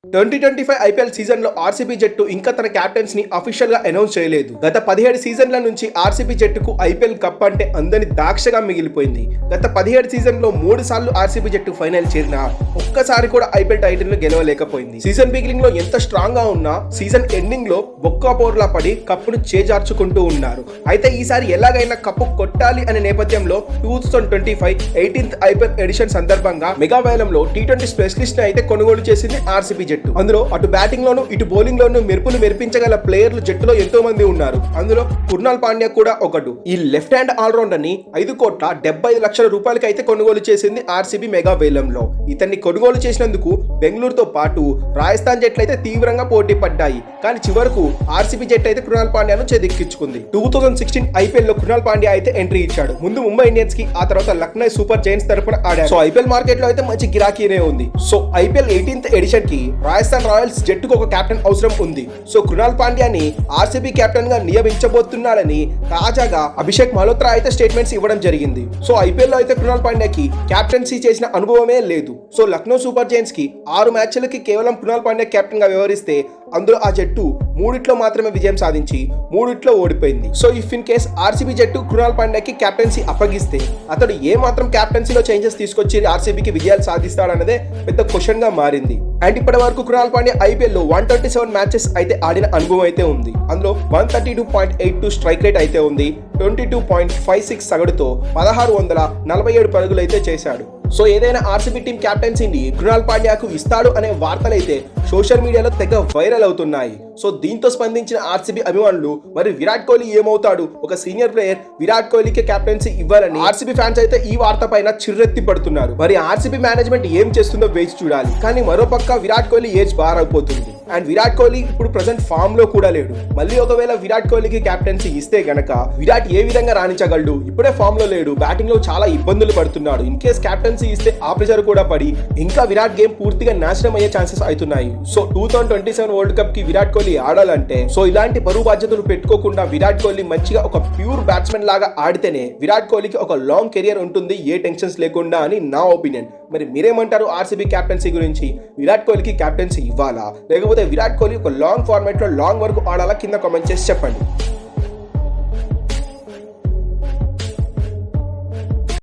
2025 IPL season లో RCB జట్టు ఇంకా తన క్యాప్టెన్స్ ని అఫీషియల్ గా అనౌన్స్ చేయలేదు. గత 17 సీజన్ల నుంచి ఆర్సీబీ జట్టుకు ఐపీఎల్ కప్ అంటే అందని దాక్షగా మిగిలిపోయింది. గత 17 సీజన్ లో 3 సార్లు ఆర్సీబీ జట్టు ఫైనల్ చేరినా ఒక్కసారి కూడా ఐపీఎల్ టైటిల్ ను గెలవలేకపోయింది. సీజన్ బిగినింగ్ లో ఎంత స్ట్రాంగ్ గా ఉన్నా సీజన్ ఎండింగ్ లో బొక్కా పోర్లా పడి కప్పును చేజార్చుకుంటూ ఉన్నారు. అయితే ఈసారి ఎలాగైనా కప్పు కొట్టాలి అనే నేపథ్యంలో 2025 18th ఐపీఎల్ ఎడిషన్ సందర్భంగా మెగా వేలంలో T20 స్పెషలిస్ట్ ని అయితే కొనుగోలు చేసింది ఆర్సీబీ జట్టు. అందులో అటు బ్యాటింగ్ లోను ఇటు బౌలింగ్ లోను మెరుపులు మెరిపించగల ప్లేయర్లు జట్టులో ఎంతో మంది ఉన్నారు. అందులో కుర్నాల్ పాండ్యా కూడా ఒకడు. ఈ లెఫ్ట్ హ్యాండ్ ఆల్రౌండర్ ని 5,75,00,000 రూపాయలకి అయితే కొనుగోలు చేసింది ఆర్సీబీ మెగా వేలంలో. ఇతన్ని కొనుగోలు చేసినందుకు బెంగళూరుతో పాటు రాజస్థాన్ జట్లు అయితే తీవ్రంగా పోటీ పడ్డాయి. కానీ చివరకు ఆర్సీబీ జట్టు అయితే కృణాల్ పాండ్యాను చేదిక్కించుకుంది. 2016 ఐపీఎల్ లో కృణాల్ పాండ్యా అయితే ఎంట్రీ ఇచ్చాడు. ముందు ముంబై ఇండియన్స్ కి, ఆ తర్వాత లక్నో సూపర్ జైంట్స్ తరపున ఆడాడు. సో ఐపీఎల్ మార్కెట్ లో అయితే మంచి గిరాకీనే ఉంది. సో ఐపీఎల్ 18th ఎడిషన్ కి రాజస్థాన్ రాయల్స్ జట్టుకు ఒక కెప్టెన్ అవసరం ఉంది. సో కృణాల్ పాండ్యాని ఆర్సీబీ కెప్టెన్ గా నియమించబోతున్నాడని తాజాగా అభిషేక్ మల్హోత్రా అయితే స్టేట్మెంట్స్ ఇవ్వడం జరిగింది. సో ఐపీఎల్ లో అయితే కృణాల్ పాండ్యాకి కెప్టెన్సీ చేసిన అనుభవమే లేదు. సో లక్నో సూపర్ జైంట్స్ కి 6 మ్యాచ్లకి కేవలం కృణాల్ పాండ్యా కెప్టెన్ గా వ్యవహరిస్తే అందులో ఆ జట్టు 3 మాత్రమే విజయం సాధించి 3 ఓడిపోయింది. So if in case RCB జట్టు కృణాల్ పాండ్యాకి కెప్టెన్సీ అప్పగిస్తే అతడు ఏ మాత్రం కెప్టెన్సీలో చేంజెస్ తీసుకొచ్చి ఆర్సీబీకి విజయాలు సాధిస్తాడన్నదే పెద్ద క్వశ్చన్ గా మారింది. అండ్ ఇప్పటి వరకు కృణాల్ పాండ్యా ఐపీఎల్ లో 127 మ్యాచెస్ అయితే ఆడిన అనుభవం అయితే ఉంది. అందులో 132.82 స్ట్రైక్ రేట్ అయితే ఉంది. 22.56 సగటుతో 1647 పరుగులు అయితే చేశాడు. సో ఏదైనా ఆర్సీబీ టీం క్యాప్టెన్సీని కృణాల్ పాండ్యాకు ఇస్తాడు అనే వార్తలైతే సోషల్ మీడియాలో తెగ వైరల్ అవుతున్నాయి. సో దీంతో స్పందించిన ఆర్సీబీ అభిమానులు మరి విరాట్ కోహ్లీ ఏమవుతాడు, ఒక సీనియర్ ప్లేయర్ విరాట్ కోహ్లీకి క్యాప్టెన్సీ ఇవ్వాలని ఆర్సీబీ ఫ్యాన్స్ అయితే ఈ వార్త పైన చిర్రెత్తి పడుతున్నారు. మరి ఆర్సీబీ మేనేజ్మెంట్ ఏం చేస్తుందో వేచి చూడాలి. కానీ మరోపక్క విరాట్ కోహ్లీ ఏజ్ బారైపోతుంది. అండ్ విరాట్ కోహ్లీ ఇప్పుడు ప్రెసెంట్ ఫామ్ లో కూడా లేడు. మళ్ళీ ఒకవేళ విరాట్ కోహ్లీకి క్యాప్టెన్సీ ఇస్తే గనక విరాట్ ఏ విధంగా రాణించగలడు? ఇప్పుడే ఫామ్ లో లేడు, బ్యాటింగ్ లో చాలా ఇబ్బందులు పడుతున్నాడు. ఇన్ కేస్ క్యాప్టెన్సీ ఇస్తే ఆ ప్రెషర్ కూడా పడి ఇంకా విరాట్ గేమ్ పూర్తిగా నాశనం అయ్యే ఛాన్సెస్ అవుతున్నాయి. సో 2027 వరల్డ్ కప్ కి విరాట్ కోహ్లీ ఆడాలంటే సో ఇలాంటి బరువు బాధ్యతలు పెట్టుకోకుండా విరాట్ కోహ్లీ మంచిగా ఒక ప్యూర్ బ్యాట్స్మెన్ లాగా ఆడితేనే విరాట్ కోహ్లీకి ఒక లాంగ్ కెరియర్ ఉంటుంది, ఏ టెన్షన్స్ లేకుండా అని నా ఒపీనియన్. మరి మీరేమంటారు ఆర్సీబీ క్యాప్టెన్సీ గురించి? విరాట్ కోహ్లీకి క్యాప్టెన్సీ ఇవ్వాలా, లేకపోతే విరాట్ కోహ్లీ ఒక లాంగ్ ఫార్మాట్ లో లాంగ్ వరకు ఆడాలా? కింద కామెంట్ చేసి చెప్పండి.